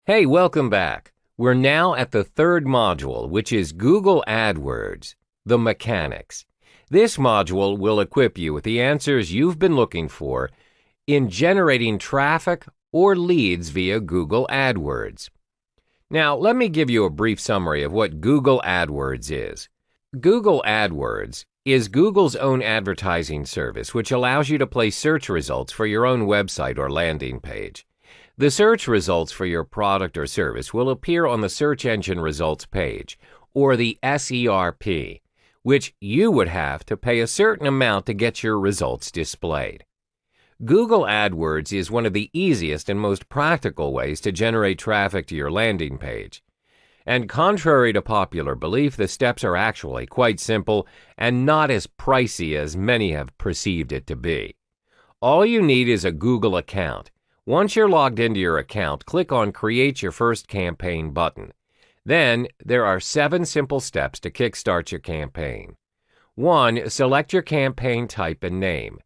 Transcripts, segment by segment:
Hey, welcome back. We're now at the third module, which is Google AdWords, the mechanics. This module will equip you with the answers you've been looking for in generating traffic or leads via Google AdWords. Now, let me give you a brief summary of what Google AdWords is. Google AdWords is Google's own advertising service, which allows you to place search results for your own website or landing page. The search results for your product or service will appear on the search engine results page, or the SERP, which you would have to pay a certain amount to get your results displayed. Google AdWords is one of the easiest and most practical ways to generate traffic to your landing page. And contrary to popular belief, the steps are actually quite simple and not as pricey as many have perceived it to be. All you need is a Google account. Once you're logged into your account, click on Create Your First Campaign button. Then, there are 7 simple steps to kickstart your campaign. 1. Select your campaign type and name.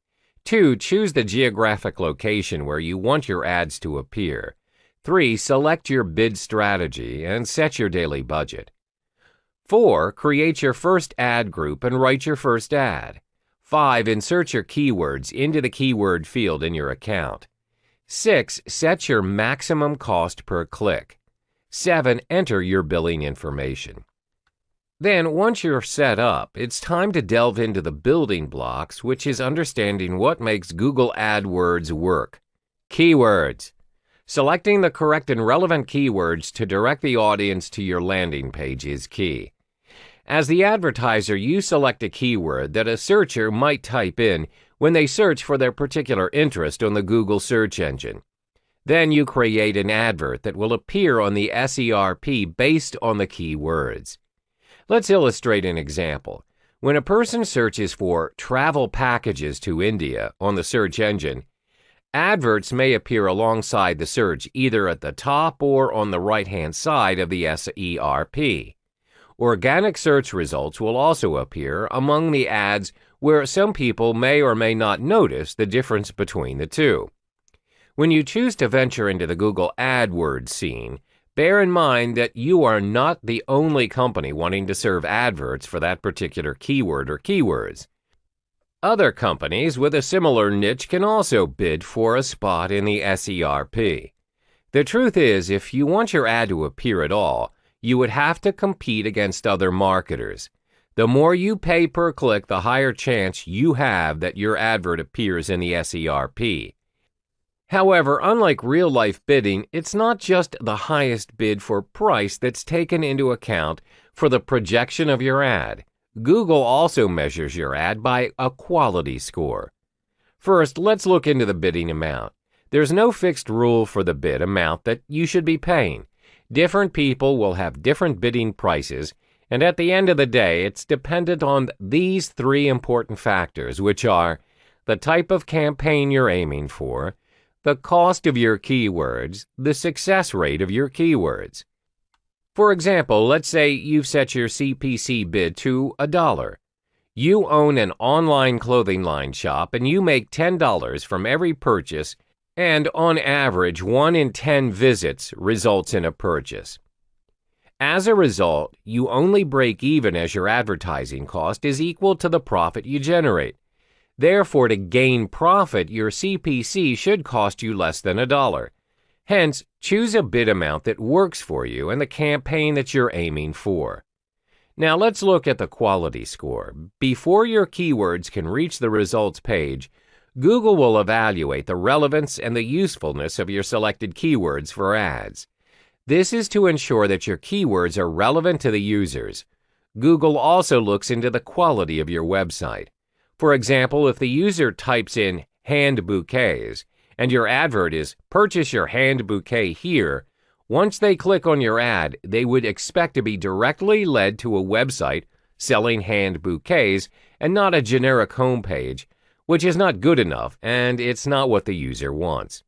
2. Choose the geographic location where you want your ads to appear. 3. Select your bid strategy and set your daily budget. 4. Create your first ad group and write your first ad. 5. Insert your keywords into the keyword field in your account. 6. Set your maximum cost per click. 7. Enter your billing information. Then, once you're set up, it's time to delve into the building blocks, which is understanding what makes Google AdWords work. Keywords. Selecting the correct and relevant keywords to direct the audience to your landing page is key. As the advertiser, you select a keyword that a searcher might type in when they search for their particular interest on the Google search engine. Then you create an advert that will appear on the SERP based on the keywords. Let's illustrate an example. When a person searches for travel packages to India on the search engine, adverts may appear alongside the search either at the top or on the right-hand side of the SERP. Organic search results will also appear among the ads where some people may or may not notice the difference between the two. When you choose to venture into the Google AdWords scene, bear in mind that you are not the only company wanting to serve adverts for that particular keyword or keywords. Other companies with a similar niche can also bid for a spot in the SERP. The truth is, if you want your ad to appear at all, you would have to compete against other marketers. The more you pay per click, the higher chance you have that your advert appears in the SERP. However, unlike real-life bidding, it's not just the highest bid for price that's taken into account for the projection of your ad. Google also measures your ad by a quality score. First, let's look into the bidding amount. There's no fixed rule for the bid amount that you should be paying. Different people will have different bidding prices, and at the end of the day, it's dependent on these 3 important factors, which are the type of campaign you're aiming for, the cost of your keywords, the success rate of your keywords. For example, let's say you've set your CPC bid to $1. You own an online clothing line shop and you make $10 from every purchase, and on average, 1 in 10 visits results in a purchase. As a result, you only break even as your advertising cost is equal to the profit you generate. Therefore, to gain profit, your CPC should cost you less than $1. Hence, choose a bid amount that works for you and the campaign that you're aiming for. Now, let's look at the quality score. Before your keywords can reach the results page, Google will evaluate the relevance and the usefulness of your selected keywords for ads. This is to ensure that your keywords are relevant to the users. Google also looks into the quality of your website. For example, if the user types in hand bouquets and your advert is "Purchase your hand bouquet here," once they click on your ad, they would expect to be directly led to a website selling hand bouquets and not a generic homepage, which is not good enough and it's not what the user wants.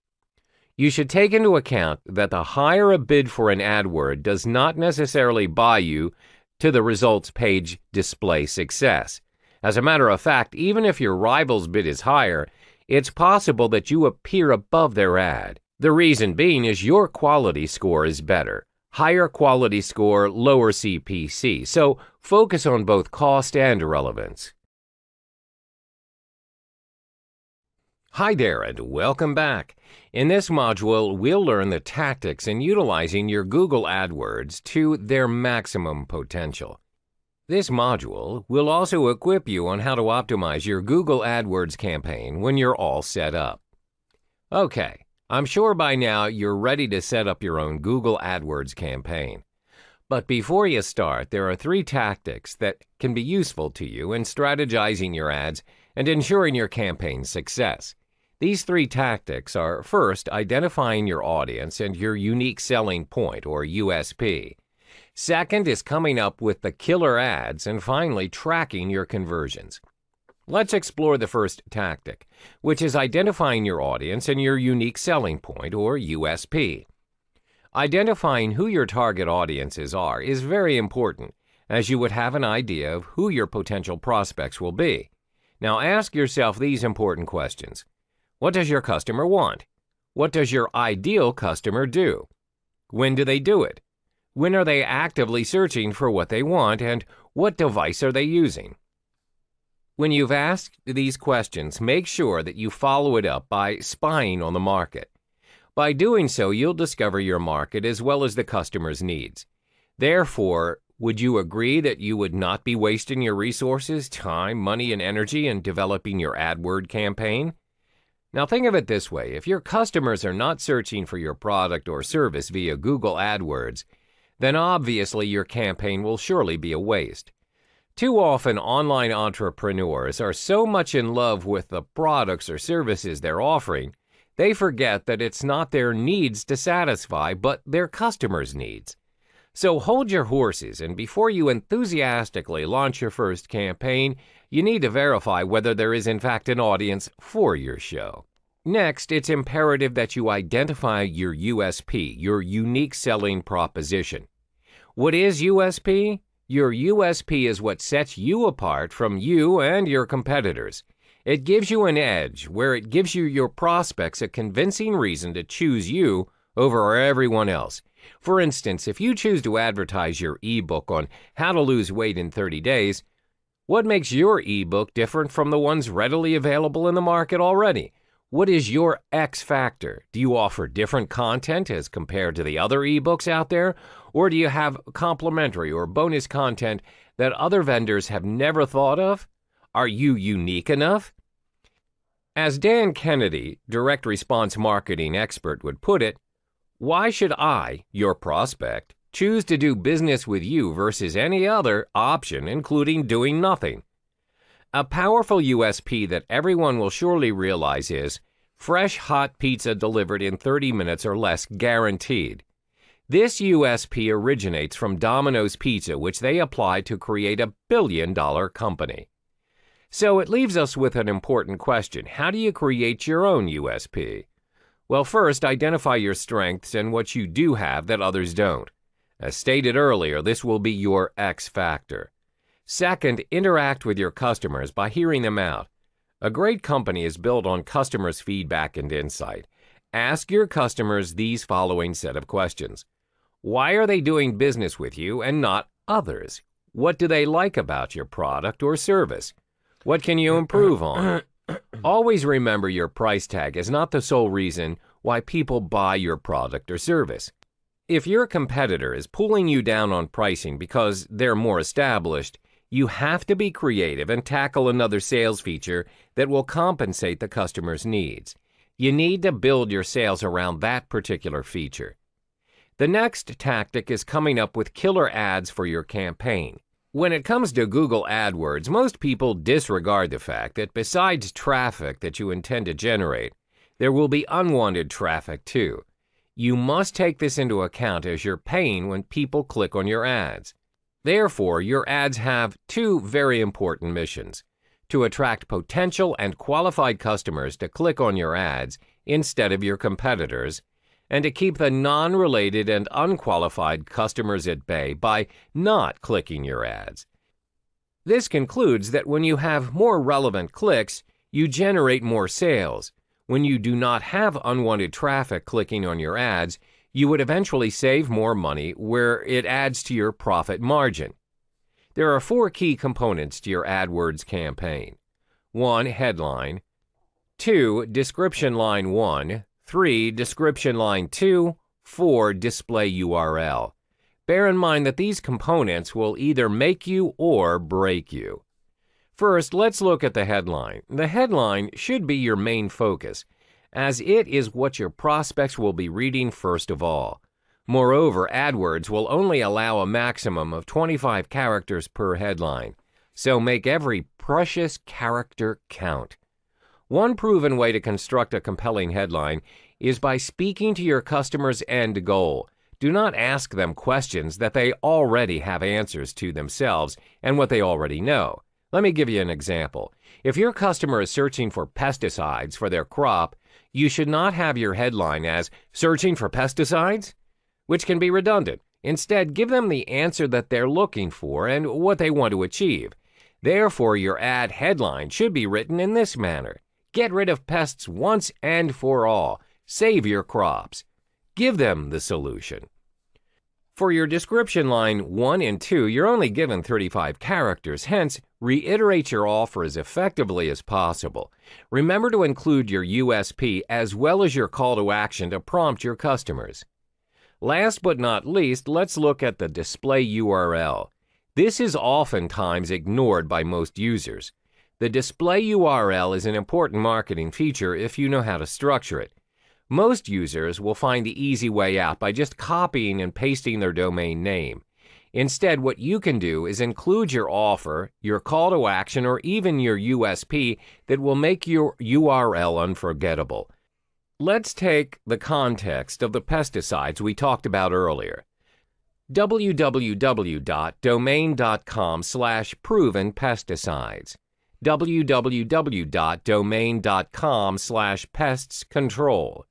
You should take into account that the higher a bid for an ad word does not necessarily buy you to the results page display success. As a matter of fact, even if your rival's bid is higher, it's possible that you appear above their ad. The reason being is your quality score is better. Higher quality score, lower CPC, so focus on both cost and relevance. Hi there and welcome back. In this module, we'll learn the tactics in utilizing your Google AdWords to their maximum potential. This module will also equip you on how to optimize your Google AdWords campaign when you're all set up. Okay, I'm sure by now you're ready to set up your own Google AdWords campaign. But before you start, there are 3 tactics that can be useful to you in strategizing your ads and ensuring your campaign's success. These 3 tactics are, first, identifying your audience and your unique selling point, or USP. Second is coming up with the killer ads, and finally, tracking your conversions. Let's explore the first tactic, which is identifying your audience and your unique selling point, or USP. Identifying who your target audiences are is very important, as you would have an idea of who your potential prospects will be. Now ask yourself these important questions. What does your customer want? What does your ideal customer do? When do they do it? When are they actively searching for what they want, and what device are they using? When you've asked these questions, make sure that you follow it up by spying on the market. By doing so, you'll discover your market as well as the customer's needs. Therefore, would you agree that you would not be wasting your resources, time, money, and energy in developing your AdWord campaign? Now think of it this way. If your customers are not searching for your product or service via Google AdWords, then obviously your campaign will surely be a waste. Too often, online entrepreneurs are so much in love with the products or services they're offering, they forget that it's not their needs to satisfy, but their customers' needs. So hold your horses, and before you enthusiastically launch your first campaign, you need to verify whether there is in fact an audience for your show. Next, it's imperative that you identify your USP, your unique selling proposition. What is USP? Your USP is what sets you apart from you and your competitors. It gives you an edge where it gives your prospects a convincing reason to choose you over everyone else. For instance, if you choose to advertise your ebook on how to lose weight in 30 days, what makes your ebook different from the ones readily available in the market already? What is your X factor? Do you offer different content as compared to the other ebooks out there? Or do you have complementary or bonus content that other vendors have never thought of? Are you unique enough? As Dan Kennedy, direct response marketing expert, would put it, why should I, your prospect, choose to do business with you versus any other option, including doing nothing? A powerful USP that everyone will surely realize is fresh hot pizza delivered in 30 minutes or less guaranteed. This USP originates from Domino's Pizza, which they applied to create a billion-dollar company. So it leaves us with an important question. How do you create your own USP? Well, first, identify your strengths and what you do have that others don't. As stated earlier, this will be your X factor. Second, interact with your customers by hearing them out. A great company is built on customers' feedback and insight. Ask your customers these following set of questions. Why are they doing business with you and not others? What do they like about your product or service? What can you improve on? Always remember your price tag is not the sole reason why people buy your product or service. If your competitor is pulling you down on pricing because they're more established, you have to be creative and tackle another sales feature that will compensate the customer's needs. You need to build your sales around that particular feature. The next tactic is coming up with killer ads for your campaign. When it comes to Google AdWords, most people disregard the fact that besides traffic that you intend to generate, there will be unwanted traffic too. You must take this into account as you're paying when people click on your ads. Therefore, your ads have 2 very important missions: to attract potential and qualified customers to click on your ads instead of your competitors, and to keep the non-related and unqualified customers at bay by not clicking your ads. This concludes that when you have more relevant clicks, you generate more sales. When you do not have unwanted traffic clicking on your ads, you would eventually save more money where it adds to your profit margin. There are 4 key components to your AdWords campaign. 1. Headline. 2. Description line 1. 3. Description line 2. 4. Display URL. Bear in mind that these components will either make you or break you. First, let's look at the headline. The headline should be your main focus, as it is what your prospects will be reading first of all. Moreover, AdWords will only allow a maximum of 25 characters per headline, so make every precious character count. One proven way to construct a compelling headline is by speaking to your customer's end goal. Do not ask them questions that they already have answers to themselves and what they already know. Let me give you an example. If your customer is searching for pesticides for their crop, you should not have your headline as "Searching for pesticides?" which can be redundant. Instead, give them the answer that they're looking for and what they want to achieve. Therefore, your ad headline should be written in this manner. Get rid of pests once and for all. Save your crops. Give them the solution. For your description line 1 and 2, you're only given 35 characters, hence, reiterate your offer as effectively as possible. Remember to include your USP as well as your call to action to prompt your customers. Last but not least, let's look at the display URL. This is oftentimes ignored by most users. The display URL is an important marketing feature if you know how to structure it. Most users will find the easy way out by just copying and pasting their domain name. Instead, what you can do is include your offer, your call to action, or even your USP that will make your URL unforgettable. Let's take the context of the pesticides we talked about earlier. www.domain.com/provenpesticides. www.domain.com/pestscontrol.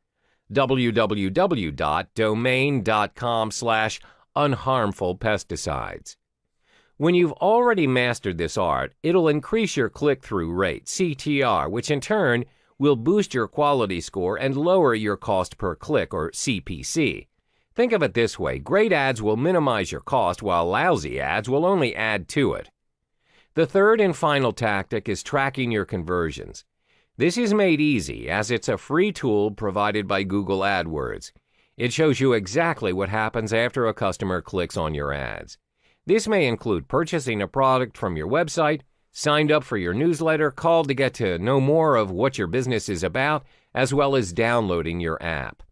www.domain.com/unharmfulpesticides. When you've already mastered this art, it'll increase your click-through rate, CTR, which in turn will boost your quality score and lower your cost per click, or CPC. Think of it this way: great ads will minimize your cost, while lousy ads will only add to it. The third and final tactic is tracking your conversions. This is made easy as it's a free tool provided by Google AdWords. It shows you exactly what happens after a customer clicks on your ads. This may include purchasing a product from your website, signed up for your newsletter, called to get to know more of what your business is about, as well as downloading your app.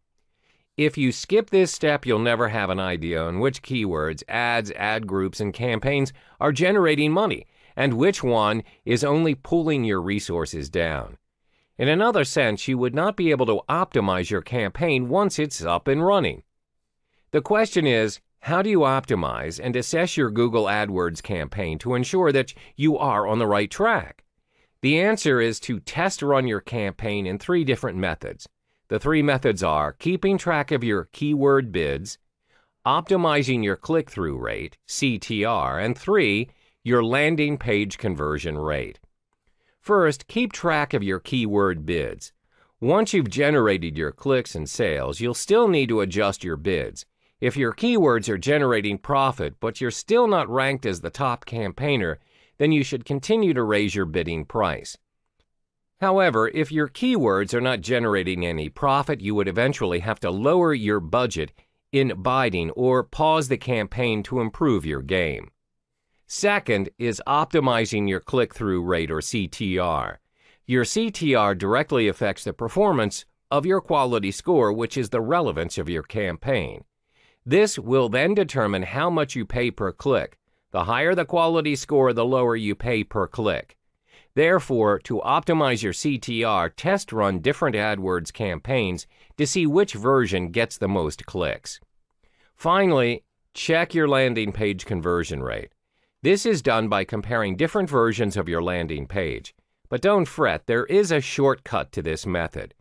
If you skip this step, you'll never have an idea on which keywords, ads, ad groups, and campaigns are generating money, and which one is only pulling your resources down. In another sense, you would not be able to optimize your campaign once it's up and running. The question is, how do you optimize and assess your Google AdWords campaign to ensure that you are on the right track? The answer is to test run your campaign in 3 different methods. The 3 methods are keeping track of your keyword bids, optimizing your click-through rate, CTR, and 3, your landing page conversion rate. First, keep track of your keyword bids. Once you've generated your clicks and sales, you'll still need to adjust your bids. If your keywords are generating profit, but you're still not ranked as the top campaigner, then you should continue to raise your bidding price. However, if your keywords are not generating any profit, you would eventually have to lower your budget in bidding or pause the campaign to improve your game. Second is optimizing your click-through rate, or CTR. Your CTR directly affects the performance of your quality score, which is the relevance of your campaign. This will then determine how much you pay per click. The higher the quality score, the lower you pay per click. Therefore, to optimize your CTR, test run different AdWords campaigns to see which version gets the most clicks. Finally, check your landing page conversion rate. This is done by comparing different versions of your landing page. But don't fret, there is a shortcut to this method.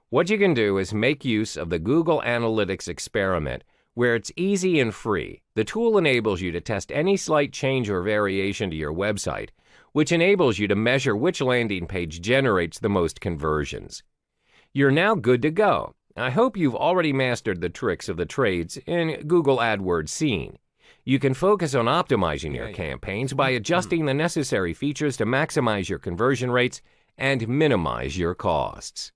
What you can do is make use of the Google Analytics experiment, where it's easy and free. The tool enables you to test any slight change or variation to your website, which enables you to measure which landing page generates the most conversions. You're now good to go. I hope you've already mastered the tricks of the trades in Google AdWords scene. You can focus on optimizing your campaigns by adjusting the necessary features to maximize your conversion rates and minimize your costs.